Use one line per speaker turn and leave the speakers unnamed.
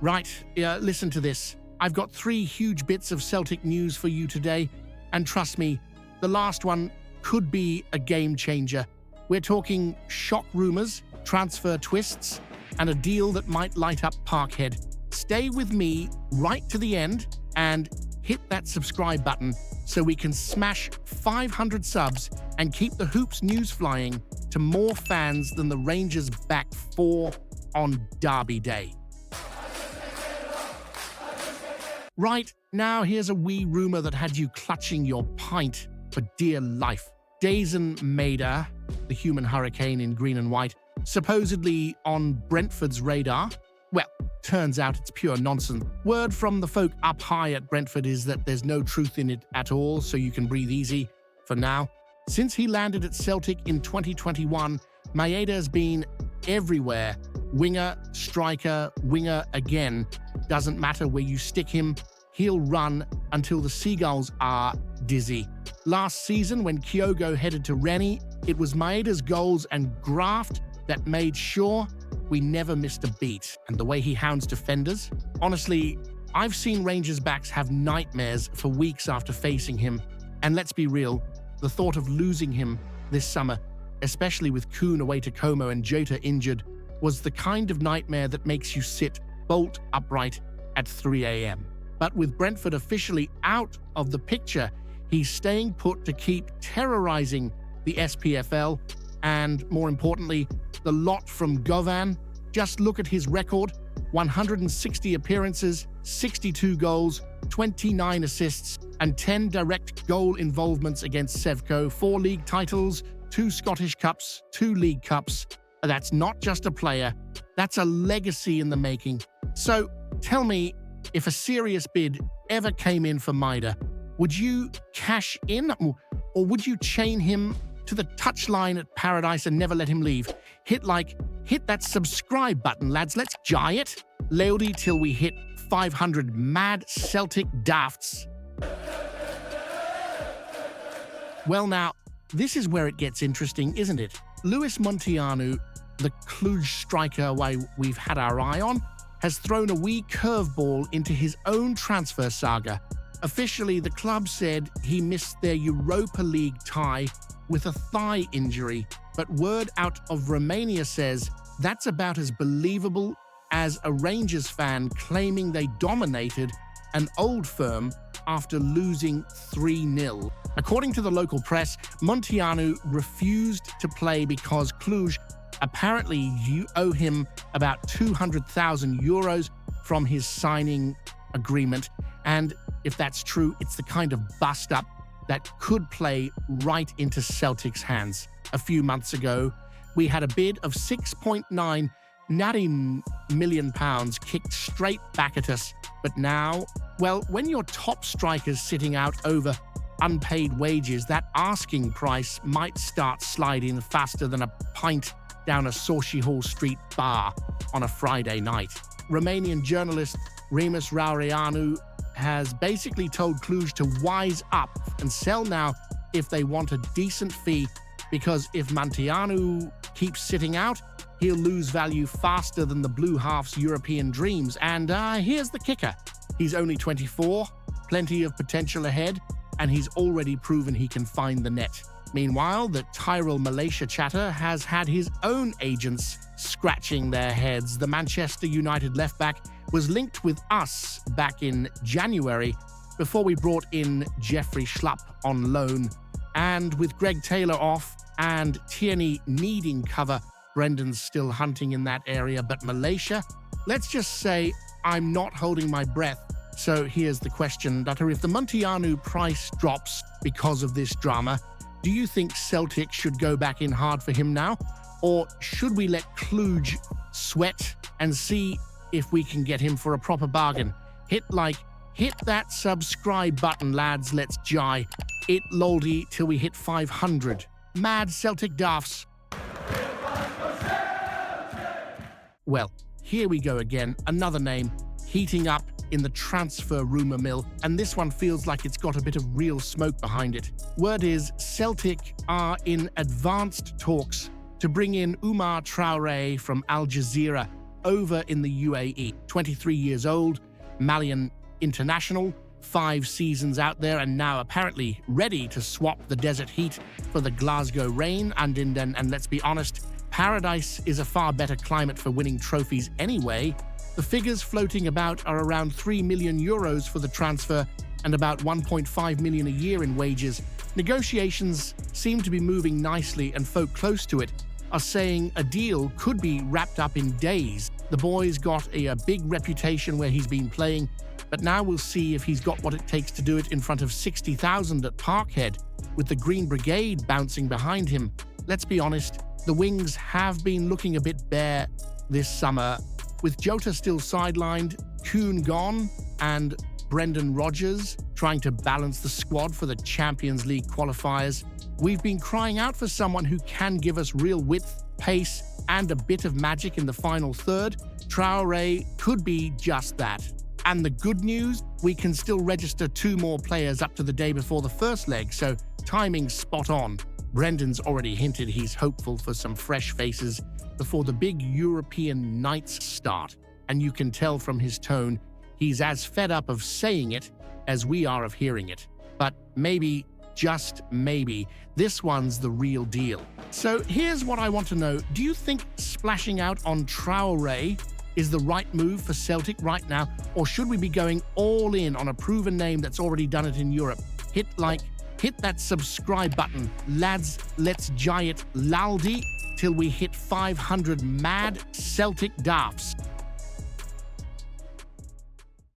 Right, listen to this. I've got 3 huge bits of Celtic news for you today, and trust me, the last one could be a game changer. We're talking shock rumours, transfer twists, and a deal that might light up Parkhead. Stay with me right to the end and hit that subscribe button so we can smash 500 subs and keep the Hoops news flying to more fans than the Rangers back 4 on Derby Day. Right, now here's a wee rumour that had you clutching your pint for dear life. Daizen Maeda, the human hurricane in green and white, supposedly on Brentford's radar. Well, turns out it's pure nonsense. Word from the folk up high at Brentford is that there's no truth in it at all, so you can breathe easy for now. Since he landed at Celtic in 2021, Maeda has been everywhere. Winger, striker, winger again. Doesn't matter where you stick him, he'll run until the Seagulls are dizzy. Last season, when Kyogo headed to Rennie, it was Maeda's goals and graft that made sure we never missed a beat. And the way he hounds defenders, honestly, I've seen Rangers backs have nightmares for weeks after facing him. And let's be real, the thought of losing him this summer, especially with Kuhn away to Como and Jota injured, was the kind of nightmare that makes you sit bolt upright at 3 a.m. But with Brentford officially out of the picture, he's staying put to keep terrorizing the SPFL and, more importantly, the lot from Govan. Just look at his record: 160 appearances, 62 goals, 29 assists, and 10 direct goal involvements against Sevco, 4 league titles, 2 Scottish Cups, 2 League Cups. That's not just a player, that's a legacy in the making. So tell me, if a serious bid ever came in for Maeda, would you cash in, or would you chain him to the touchline at Paradise and never let him leave? Hit that subscribe button, lads. Let's jay it. Loudly till we hit 500 mad Celtic dafts. Well now, this is where it gets interesting, isn't it? Louis Munteanu, the Cluj striker we've had our eye on, has thrown a wee curveball into his own transfer saga. Officially, the club said he missed their Europa League tie with a thigh injury, but word out of Romania says that's about as believable as a Rangers fan claiming they dominated an old firm after losing 3-0. According to the local press, Munteanu refused to play because Cluj apparently owe him about 200,000 euros from his signing agreement. And if that's true, it's the kind of bust-up that could play right into Celtic's hands. A few months ago, we had a bid of £6.9 million kicked straight back at us. But now, well, when your top striker's sitting out over unpaid wages, that asking price might start sliding faster than a pint down a Sauchy Hall Street bar on a Friday night. Romanian journalist Louis Munteanu has basically told Cluj to wise up and sell now if they want a decent fee, because if Munteanu keeps sitting out, he'll lose value faster than the Blue Half's European dreams. And here's the kicker. He's only 24, plenty of potential ahead, and he's already proven he can find the net. Meanwhile, the Tyrol Malaysia chatter has had his own agents scratching their heads. The Manchester United left-back was linked with us back in January before we brought in Jeffrey Schlupp on loan. And with Greg Taylor off and Tierney needing cover, Brendan's still hunting in that area. But Malaysia, let's just say I'm not holding my breath. So here's the question, Dutter. If the Munteanu price drops because of this drama, do you think Celtic should go back in hard for him now? Or should we let Cluj sweat and see if we can get him for a proper bargain? Hit that subscribe button, lads. Let's jay it loldy till we hit 500. Mad Celtic daffs. Well, here we go again. Another name heating up in the transfer rumour mill, and this one feels like it's got a bit of real smoke behind it. Word is Celtic are in advanced talks to bring in Umar Traoré from Al Jazeera over in the UAE. 23 years old, Malian international, 5 seasons out there, and now apparently ready to swap the desert heat for the Glasgow rain. And let's be honest, paradise is a far better climate for winning trophies anyway. The figures floating about are around 3 million euros for the transfer and about 1.5 million a year in wages. Negotiations seem to be moving nicely, and folk close to it are saying a deal could be wrapped up in days. The boy's got a big reputation where he's been playing, but now we'll see if he's got what it takes to do it in front of 60,000 at Parkhead, with the Green Brigade bouncing behind him. Let's be honest, the wings have been looking a bit bare this summer. With Jota still sidelined, Kuhn gone, and Brendan Rodgers trying to balance the squad for the Champions League qualifiers, we've been crying out for someone who can give us real width, pace, and a bit of magic in the final third. Traoré could be just that. And the good news, we can still register 2 more players up to the day before the first leg, so timing's spot on. Brendan's already hinted he's hopeful for some fresh faces before the big European nights start, and you can tell from his tone he's as fed up of saying it as we are of hearing it. But maybe, just maybe, this one's the real deal. So here's what I want to know. Do you think splashing out on Traoré is the right move for Celtic right now, or should we be going all in on a proven name that's already done it in Europe? Hit that subscribe button. Lads, let's giant laldi till we hit 500 mad Celtic daffs.